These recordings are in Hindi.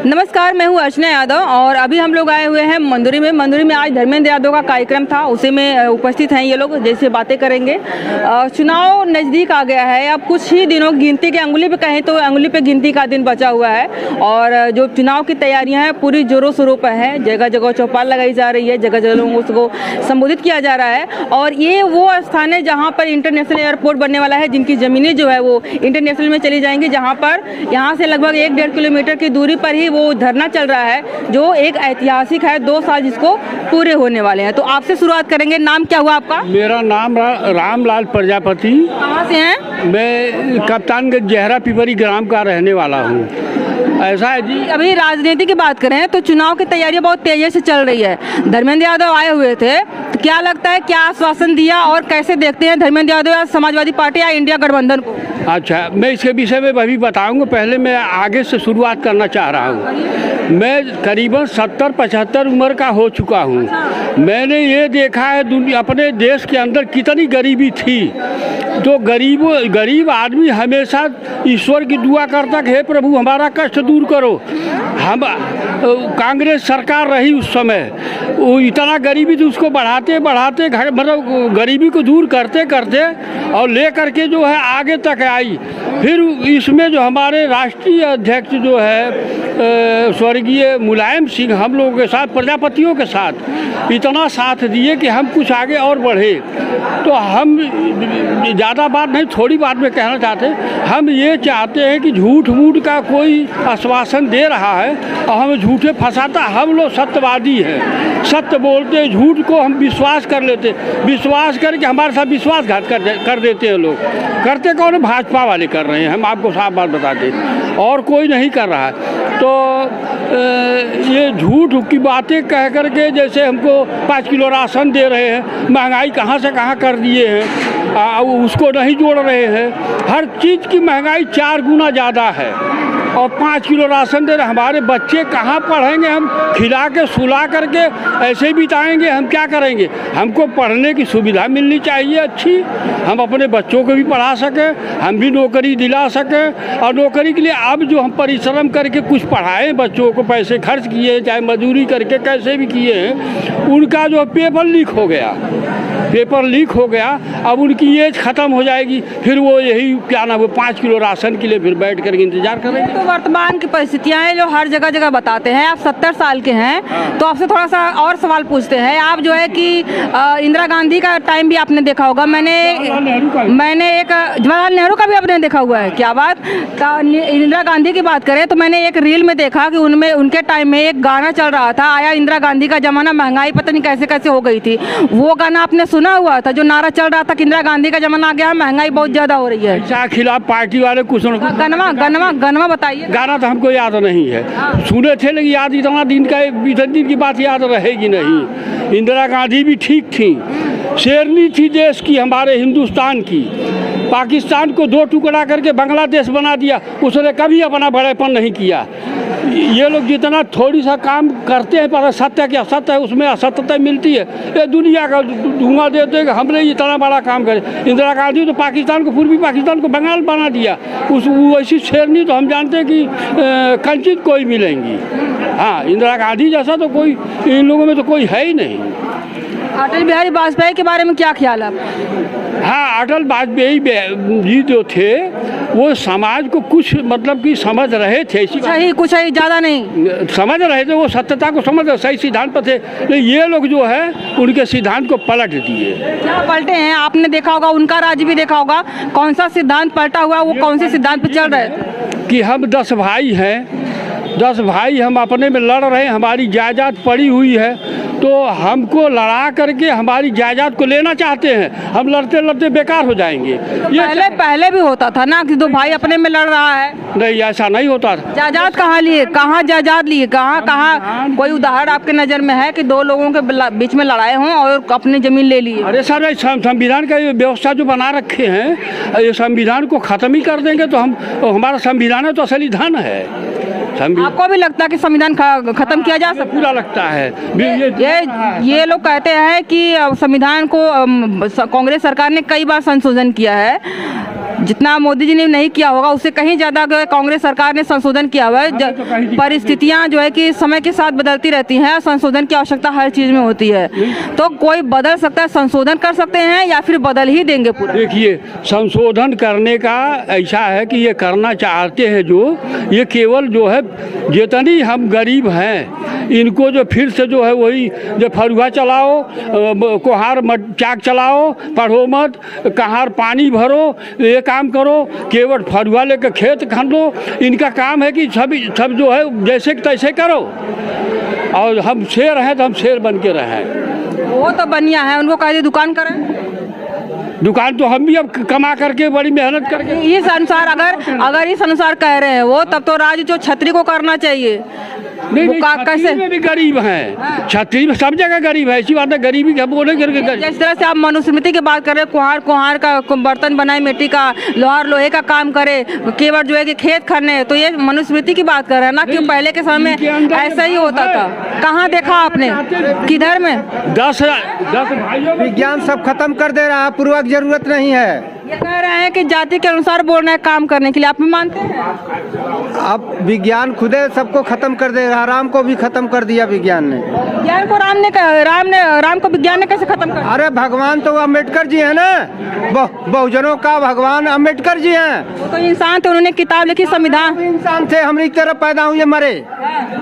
नमस्कार, मैं हूँ अर्चना यादव और अभी हम लोग आए हुए हैं मंदुरी में। मंदुरी में आज धर्मेंद्र यादव का कार्यक्रम था, उसी में उपस्थित हैं ये लोग, जैसे बातें करेंगे। चुनाव नज़दीक आ गया है, अब कुछ ही दिनों गिनती के अंगुली पे कहें तो अंगुली पे गिनती का दिन बचा हुआ है और जो चुनाव की तैयारियां हैं पूरी जोरों शोरों पर है। जगह जगह चौपाल लगाई जा रही है, जगह जगह लोगों को संबोधित किया जा रहा है और ये वो स्थान है जहाँ पर इंटरनेशनल एयरपोर्ट बनने वाला है, जिनकी ज़मीनें जो है वो इंटरनेशनल में चली जाएंगी, जहाँ पर यहाँ से लगभग 1-1.5 किलोमीटर की दूरी पर ही वो धरना चल रहा है जो एक ऐतिहासिक है। 2 साल जिसको पूरे होने वाले हैं। तो आपसे शुरुआत करेंगे। नाम क्या हुआ आपका? मेरा नाम रामलाल प्रजापति। कहाँ से हैं? मैं कप्तानगंज जहरा पिपरी ग्राम का रहने वाला हूँ। ऐसा है जी, अभी राजनीति की बात करें तो चुनाव की तैयारी बहुत तेजी से चल रही है। धर्मेंद्र यादव आए हुए थे, तो क्या लगता है, क्या आश्वासन दिया और कैसे देखते हैं धर्मेंद्र यादव या समाजवादी पार्टी या इंडिया गठबंधन को? अच्छा, मैं इसके विषय में अभी बताऊंगा। पहले मैं आगे से शुरुआत करना चाह रहा हूँ। मैं करीबन 70-75 उम्र का हो चुका हूँ। मैंने ये देखा है अपने देश के अंदर कितनी गरीबी थी। तो गरीब आदमी हमेशा ईश्वर की दुआ करता कि हे प्रभु हमारा कष्ट दूर करो। हम कांग्रेस सरकार रही उस समय, वो इतना गरीबी थी, उसको बढ़ाते मतलब गरीबी को दूर करते और ले करके जो है आगे तक आई। फिर इसमें जो हमारे राष्ट्रीय अध्यक्ष जो है स्वर्गीय मुलायम सिंह हम लोगों के साथ, प्रजापतियों के साथ इतना साथ दिए कि हम कुछ आगे और बढ़े। तो हम ज़्यादा बात नहीं, थोड़ी बात में कहना चाहते, हम ये चाहते हैं कि झूठ मूठ का कोई आश्वासन दे रहा है और हमें झूठे फंसाता। हम लोग सत्यवादी हैं, सत्य बोलते हैं, झूठ को हम विश्वास कर लेते, विश्वास करके हमारे साथ विश्वासघात कर देते हैं लोग। करते कौन? भाजपा वाले कर रहे हैं, हम आपको साफ बात बताते, और कोई नहीं कर रहा है। तो ये झूठ की बातें कह करके, जैसे हमको 5 किलो राशन दे रहे हैं, महंगाई कहाँ से कहाँ कर दिए हैं, उसको नहीं जोड़ रहे हैं। हर चीज़ की महंगाई 4 गुना ज़्यादा है और 5 किलो राशन दे रहे। हमारे बच्चे कहाँ पढ़ेंगे? हम खिला के सुला करके ऐसे ही बिताएंगे? हम क्या करेंगे? हमको पढ़ने की सुविधा मिलनी चाहिए अच्छी, हम अपने बच्चों को भी पढ़ा सकें, हम भी नौकरी दिला सकें। और नौकरी के लिए अब जो हम परिश्रम करके कुछ पढ़ाएं, बच्चों को पैसे खर्च किए, चाहे मजदूरी करके कैसे भी किए हैं, उनका जो पेपर लीक हो गया, अब उनकी एज ख़त्म हो जाएगी। फिर वो यही क्या ना, वो 5 किलो राशन के लिए फिर बैठ करके इंतजार करेंगे। तो वर्तमान की परिस्थितियां हैं जो हर जगह बताते हैं। आप 70 साल के हैं, तो आपसे थोड़ा सा और सवाल पूछते हैं। आप जो है कि इंदिरा गांधी का टाइम भी आपने देखा होगा। मैंने एक जवाहरलाल नेहरू का भी आपने देखा हुआ है। क्या बात? इंदिरा गांधी की बात करें तो मैंने एक रील में देखा कि उनमें उनके टाइम में एक गाना चल रहा था, आया इंदिरा गांधी का जमाना, महंगाई पता नहीं कैसे कैसे हो गई थी। वो गाना आपने सुना हुआ था, जो नारा चल रहा था कि इंदिरा गांधी का जमाना आ गया, महंगाई बहुत ज्यादा हो रही है। खिलाफ पार्टी वाले कुछ गनवा बताइए। गाना तो हमको याद नहीं है, सुने थे लेकिन याद इतना दिन की बात याद रहेगी नहीं। इंदिरा गांधी भी ठीक थी, शेरनी थी देश की, हमारे हिंदुस्तान की। पाकिस्तान को 2 टुकड़ा करके बांग्लादेश बना दिया, उसने कभी अपना बड़ेपन नहीं किया। ये लोग जितना थोड़ी सा काम करते हैं, पर सत्य क्या सत्य है, उसमें असत्यता मिलती है। ये दुनिया का धुआं देते हैं कि हमने इतना बड़ा काम करे। इंदिरा गांधी तो पाकिस्तान को, पूर्वी पाकिस्तान को बंगाल बना दिया। वैसी शेरनी तो हम जानते हैं कि कंचित कोई मिलेंगी। हाँ, इंदिरा गांधी जैसा तो कोई इन लोगों में तो कोई है ही नहीं। अटल बिहारी वाजपेयी के बारे में क्या ख्याल है? हाँ, अटल वाजपेयी जी जो थे वो समाज को कुछ मतलब कि समझ रहे थे, कुछ ही ज़्यादा नहीं समझ रहे थे। वो सत्यता को समझ रहे, सही सिद्धांत पर थे। लेकिन ये लोग जो है उनके सिद्धांत को पलट दिए। क्या पलटे हैं? आपने देखा होगा, उनका राज्य भी देखा होगा। कौन सा सिद्धांत पलटा हुआ? वो कौन से सिद्धांत पर चल रहे थे? कि हम 10 भाई हैं, 10 भाई हम अपने में लड़ रहे हैं, हमारी जायदाद पड़ी हुई है, तो हमको लड़ा करके हमारी जायदाद को लेना चाहते हैं। हम लड़ते लड़ते बेकार हो जाएंगे। ये पहले भी होता था ना कि 2 भाई अपने में लड़ रहा है। नहीं, ऐसा नहीं होता था। जायदाद कहाँ लिए, कहाँ जायदाद लिए, कहाँ कोई उदाहरण आपके नज़र में है कि 2 लोगों के बीच में लड़ाए हों और अपनी जमीन ले लिए? अरे सर, संविधान का ये व्यवस्था जो बना रखे हैं, ये संविधान को ख़त्म ही कर देंगे तो हमारा संविधान है तो असली धन है। आपको भी लगता है कि संविधान खत्म किया जा सकता? पूरा लगता है। ये लोग कहते हैं कि संविधान को कांग्रेस सरकार ने कई बार संशोधन किया है। जितना मोदी जी ने नहीं किया होगा उससे कहीं ज़्यादा कांग्रेस सरकार ने संशोधन किया हुआ है। परिस्थितियां जो है कि समय के साथ बदलती रहती हैं, संशोधन की आवश्यकता हर चीज़ में होती है। तो कोई बदल सकता है, संशोधन कर सकते हैं या फिर बदल ही देंगे पूरा? देखिए, संशोधन करने का ऐसा है कि ये करना चाहते हैं जो, ये केवल जो है जितनी हम गरीब हैं इनको जो फिर से जो है वही जो फरुआ चलाओ, कोहार चाक चलाओ, पढ़ो मत, कहार पानी भरो, ये काम करो, केवल फरुआ लेकर खेत खंडो। इनका काम है कि सब जो है जैसे तैसे करो, और हम शेर हैं तो हम शेर बन के रहें। वो तो बनिया है, उनको कह दिए दुकान करें। दुकान तो हम भी अब कमा करके बड़ी मेहनत करके इस अनुसार अगर इस अनुसार कह रहे हैं वो, तब तो राज्य जो छतरी को करना चाहिए। नहीं, छतरी में भी गरीब हैं, छतरी में सब जगह गरीब है, ऐसी बात है गरीबी का बोले करके। जिस तरह से आप मनुस्मृति की बात कर रहे हैं, कुम्हार का बर्तन बनाए मिट्टी का, लोहे का काम करे, केवल जो है कि खेत खरने, तो ये मनुस्मृति की बात कर रहे हैं ना कि पहले के समय में ऐसा ही होता था। कहाँ देखा आपने, किधर में? 10 भाइयों विज्ञान सब खत्म कर दे रहा है, पूर्वक जरूरत नहीं है। ये कह रहे हैं कि जाति के अनुसार बोल रहे हैं काम करने के लिए, आप भी मानते हैं? अब विज्ञान खुदे सबको खत्म कर दे रहा, राम को भी खत्म कर दिया विज्ञान ने। विज्ञान को राम को विज्ञान ने कैसे खत्म कर? अरे भगवान तो अम्बेडकर जी है ना, बहुजनों का भगवान अम्बेडकर जी हैं। तो इंसान थे, उन्होंने किताब लिखी, संविधान। इंसान थे, हम एक तरह पैदा हुए मरे,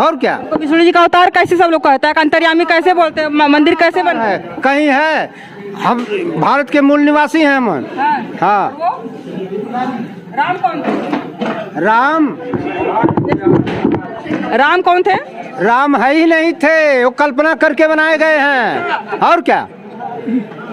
और क्या? तो विष्णु जी का अवतार कैसे सब लोग कहता है, अंतर्यामी कैसे बोलते हैं, मंदिर कैसे बना है? कहीं है, हम भारत के मूल निवासी हैं हम। हाँ, राम कौन थे? राम कौन थे? राम है ही नहीं थे, वो कल्पना करके बनाए गए हैं, और क्या?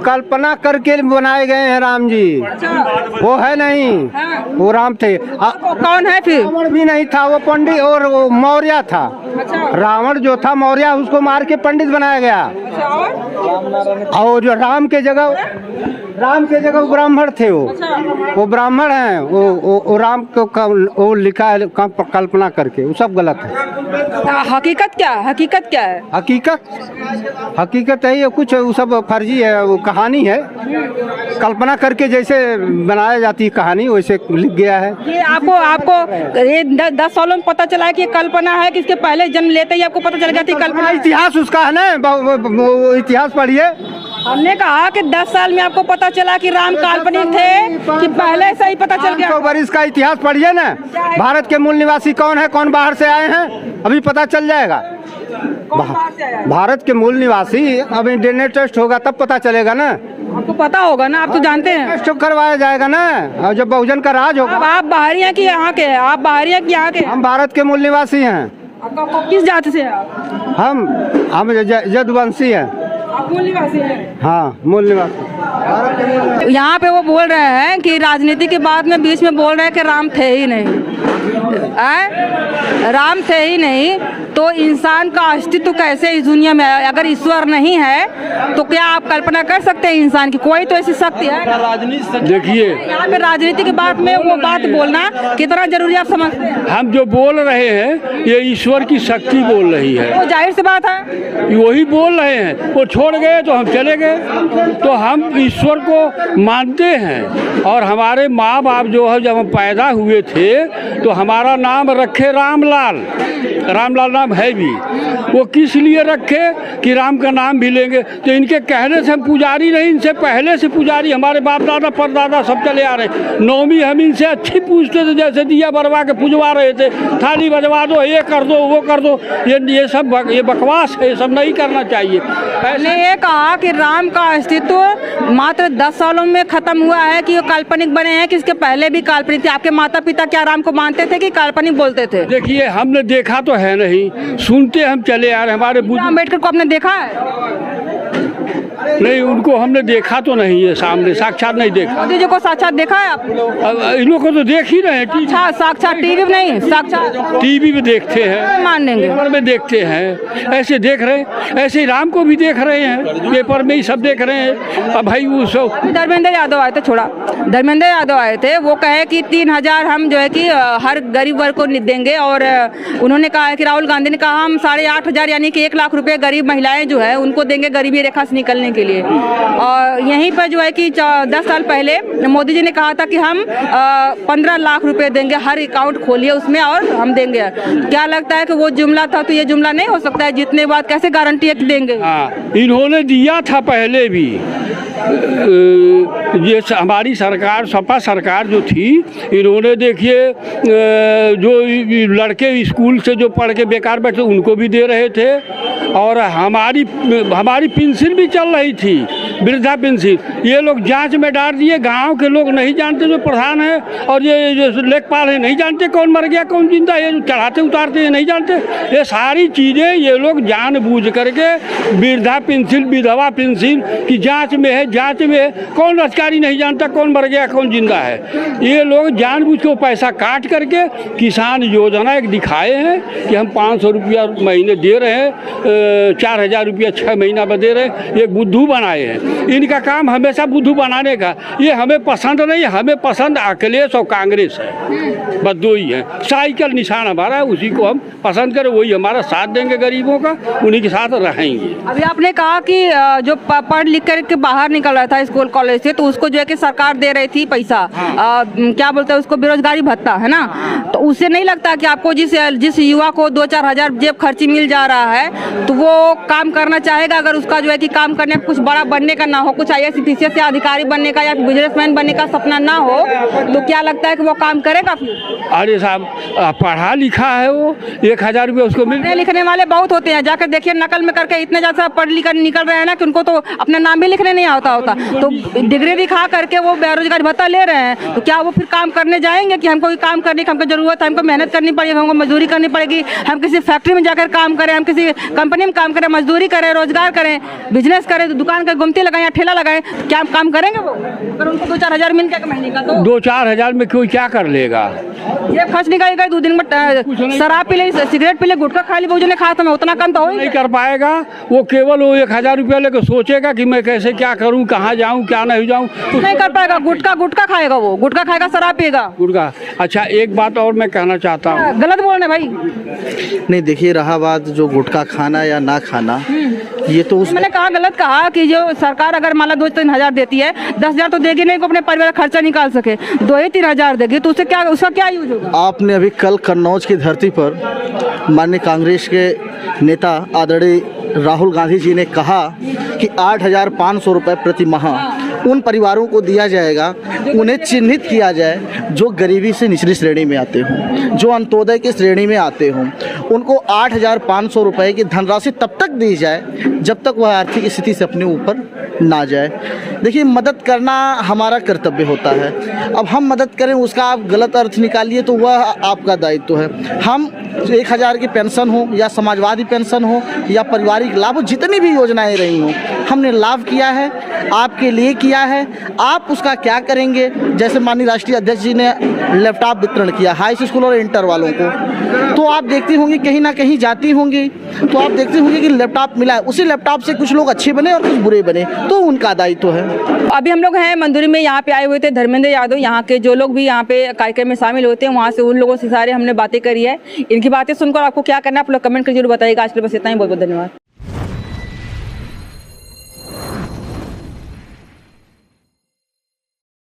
कल्पना करके बनाए गए हैं राम जी, वो है नहीं, वो राम थे। कौन है फिर? रावण भी नहीं था, वो पंडित और वो मौर्य था। रावण जो था मौर्य, उसको मार के पंडित बनाया गया। और जो राम के जगह वो ब्राह्मण थे, वो ब्राह्मण हैं, वो राम को वो लिखा है कल्पना करके, वो सब गलत है। हकीकत क्या है? हकीकत है ये कुछ वो सब फर्जी है, वो कहानी है, कल्पना करके जैसे बनाया जाती है कहानी वैसे लिख गया है। ये आपको ये 10 सालों में पता चला है कि ये कल्पना है कि इसके पहले जन्म लेते ही आपको पता चल गया था कल्पना? इतिहास उसका है ना, वो इतिहास पढ़िए। हमने कहा कि 10 साल में आपको पता चला कि राम काल्पनिक थे कि पहले से ही पता चल गया? 500 वर्ष का इतिहास पढ़िए ना, भारत के मूल निवासी कौन है, कौन बाहर से आए हैं, अभी पता चल जाएगा। भारत के मूल निवासी, अब इंटरनेट टेस्ट होगा तब पता चलेगा ना। आपको पता होगा ना, आप तो जानते हैं। टेस्ट करवाया जाएगा ना, और जब बहुजन का राज होगा। आप बाहरी हैं कि यहाँ के? आप बाहरी हैं कि यहाँ के? हम भारत के मूल निवासी हैं। किस जाति से हैं आप? हम यदुवंशी हैं। आप मूल निवासी हैं? हाँ, मूल निवासी। यहाँ पे वो बोल रहे हैं कि राजनीति के बाद में बीच में बोल रहे हैं कि राम थे ही नहीं। राम थे ही नहीं तो इंसान का अस्तित्व कैसे इस दुनिया में है? अगर ईश्वर नहीं है तो क्या आप कल्पना कर सकते हैं इंसान की? कोई तो ऐसी शक्ति है। देखिए, यहाँ पे राजनीति के बाद में वो बात बोलना कितना जरूरी आप समझते हैं? हम जो बोल रहे हैं ये ईश्वर की शक्ति बोल रही है, वो जाहिर सी बात है, वही बोल रहे हैं। वो छोड़ गए तो हम चले गए, तो हम ईश्वर को मानते हैं। और हमारे माँ बाप जो है, जब हम पैदा हुए थे तो हमारा नाम रखे रामलाल नाम है भी। वो किस लिए रखे कि राम का नाम भी लेंगे, तो इनके कहने से हम पुजारी नहीं, इनसे पहले से पुजारी हमारे बाप दादा परदादा सब चले आ रहे। नौमी हम इनसे अच्छी पूछते थे, जैसे दिया बरवा के पूजवा रहे थे, थाली बजवा दो, ये कर दो, वो कर दो। ये सब ये बकवास है, ये सब नहीं करना चाहिए। पहले ये कहा कि राम का अस्तित्व मात्र 10 सालों में खत्म हुआ है कि वो काल्पनिक बने हैं कि इसके पहले भी काल्पनिक थे। आपके माता पिता क्या राम को मानते थे कि काल्पनिक बोलते थे? देखिए, हमने देखा तो है नहीं, सुनते हम चले आ रहे। हमारे अम्बेडकर को आपने देखा है? नहीं, उनको हमने देखा तो नहीं है, सामने साक्षात नहीं देखा। मोदी जी को साक्षात देखा है आप? इन लोगों को तो देख ही रहे हैं। साक्षात टीवी में नहीं, साक्षात टीवी में देखते हैं, मान लेंगे, पेपर में देखते हैं, ऐसे देख रहे हैं। ऐसे ही राम को भी देख रहे हैं, पेपर में ही सब देख रहे हैं। अब भाई वो सब धर्मेंद्र यादव आए थे, धर्मेंद्र यादव आए थे, वो कहे कि 3000 हम जो है कि हर गरीब वर्ग को देंगे। और उन्होंने कहा कि राहुल गांधी ने कहा हम 8,500 यानी कि 1 लाख रुपए गरीब महिलाएं जो है उनको देंगे गरीबी रेखा से निकलने के के लिए। और यहीं पर जो है कि 10 साल पहले मोदी जी ने कहा था कि हम 15 लाख रुपए देंगे, हर अकाउंट खोलिए उसमें और हम देंगे। क्या लगता है कि वो जुमला था तो ये जुमला नहीं हो सकता है? जितने बाद कैसे गारंटी है कि देंगे? हाँ, इन्होंने दिया था पहले भी। ये हमारी सरकार, सपा सरकार जो थी, इन्होंने देखिए जो लड़के स्कूल से जो पढ़ के बेकार बैठे उनको भी दे रहे थे, और हमारी पेंशन भी चल रही थी, वृद्धा पेंशन। ये लोग जांच में डाल दिए। गांव के लोग नहीं जानते, जो प्रधान है और ये जो लेखपाल है नहीं जानते कौन मर गया कौन जिंदा, ये जो चढ़ाते उतारते हैं नहीं जानते। ये सारी चीज़ें ये लोग जानबूझ करके वृद्धा पेंशन, विधवा पेंशन की जांच में है, जांच में है। कौन अधिकारी नहीं जानता कौन मर गया कौन जिंदा है। ये लोग जानबूझ के पैसा काट करके किसान योजना एक दिखाए हैं कि हम 500 रुपया महीने दे रहे हैं, 4000 रुपया 6 महीना में दे रहे हैं। ये बुद्धू बनाए हैं। इनका काम हमेशा बुद्धू बनाने का। ये हमें पसंद नहीं, हमें पसंद अखिलेश और कांग्रेस है, बस दो ही है। साइकिल निशान हमारा है, उसी को हम पसंद करें, वही हमारा साथ देंगे गरीबों का, उन्हीं के साथ रहेंगे। अभी आपने कहा कि जो पढ़ लिख करके बाहर निकल रहा था स्कूल कॉलेज से, तो उसको जो है कि सरकार दे रही थी पैसा, क्या बोलते हैं उसको, बेरोजगारी भत्ता, है ना? तो उससे नहीं लगता कि आपको जिस युवा को 2-4 हजार जेब खर्ची मिल जा रहा है तो वो काम करना चाहेगा? अगर उसका जो है कि काम करने कुछ बड़ा बनने का ना हो, कुछ IAS PCS या अधिकारी बनने का या बिजनेसमैन बनने का सपना ना हो, तो क्या लगता है कि वो काम करेगा फिर? अरे साहब, पढ़ा लिखा है वो, 1000 रुपये उसको मिल। पढ़ने लिखने वाले बहुत होते हैं, जाकर देखिए नकल में करके इतने ज़्यादा पढ़ लिख कर निकल रहे हैं ना कि उनको तो अपना नाम भी लिखने नहीं आता होता। तो डिग्री दिखा करके वो बेरोजगारी भत्ता ले रहे हैं, तो क्या वो फिर काम करने जाएंगे कि हमको काम करने की हमको जरूरत है, हमको मेहनत करनी पड़ेगी, हमको मजदूरी करनी पड़ेगी, हम किसी फैक्ट्री में जाकर काम करें, हम किसी कंपनी में काम करें, मजदूरी करें, रोजगार करें, बिजनेस करें, तो दुकान का गुमती लगाएं या ठेला लगाएं, तो क्या हम काम करेंगे वो? अगर उनको 2-4 हजार मिल गया महीने का, तो 2-4 हजार में कोई क्या कर लेगा? ये खर्च निकालेगा 2 दिन में, शराब पी ले, सिगरेट पी ले, गुटखा खा ली, जो ने खाता मैं उतना कम तो हो नहीं कर पाएगा। वो केवल वो 1000 रुपया लेकर सोचेगा कि मैं कैसे क्या करूं, कहाँ जाऊं, क्या नहीं जाऊं, नहीं कर पाएगा। गुटखा खाएगा, वो गुटखा खाएगा, शराब पिएगा, गुटखा। अच्छा, एक बात और मैं कहना चाहता हूँ। गलत बोल रहे भाई। नहीं, देखिए, रहा बात जो गुटखा खाना या ना खाना, ये तो मैंने कहा, गलत कहा कि जो सरकार अगर मान लो 2-3 हजार देती है, 10 हजार तो देगी नहीं को अपने परिवार का खर्चा निकाल सके, 2-3 हजार देगी, तो उससे क्या, उसका क्या यूज होगा? आपने अभी कल कन्नौज की धरती पर माननीय कांग्रेस के नेता आदरणीय राहुल गांधी जी ने कहा कि 8,500 रुपये प्रति माह उन परिवारों को दिया जाएगा, उन्हें चिन्हित किया जाए जो गरीबी से निचली श्रेणी में आते हों, जो अंत्योदय की श्रेणी में आते हों। उनको 8,500 रुपये की धनराशि तब तक दी जाए जब तक वह आर्थिक स्थिति से अपने ऊपर ना जाए। देखिए, मदद करना हमारा कर्तव्य होता है। अब हम मदद करें, उसका आप गलत अर्थ निकालिए तो वह आपका दायित्व है। हम 1000 की पेंशन हो या समाजवादी पेंशन हो या पारिवारिक लाभ हो, जितनी भी योजनाएं रही हों, हमने लाभ किया है, आपके लिए किया है। आप उसका क्या करेंगे? जैसे माननीय राष्ट्रीय अध्यक्ष जी ने लैपटॉप वितरण किया हाई स्कूल और इंटर वालों को, तो आप देखती होंगी कहीं ना कहीं जाती होंगी तो आप देखते होंगे कि लैपटॉप मिला है, उसी लैपटॉप से कुछ लोग अच्छे बने और कुछ बुरे बने, तो उनका दायित्व है। अभी हम लोग हैं मंदुरी में, यहाँ पे आए हुए थे धर्मेंद्र यादव। यहाँ के जो लोग भी यहाँ पे कार्यक्रम में शामिल होते हैं, वहाँ से उन लोगों से सारे हमने बातें करी है। इनकी बातें सुनकर आपको क्या करना है, आप लोग कमेंट कर जरूर बताइएगा। आज के लिए बस इतना ही, बहुत बहुत धन्यवाद।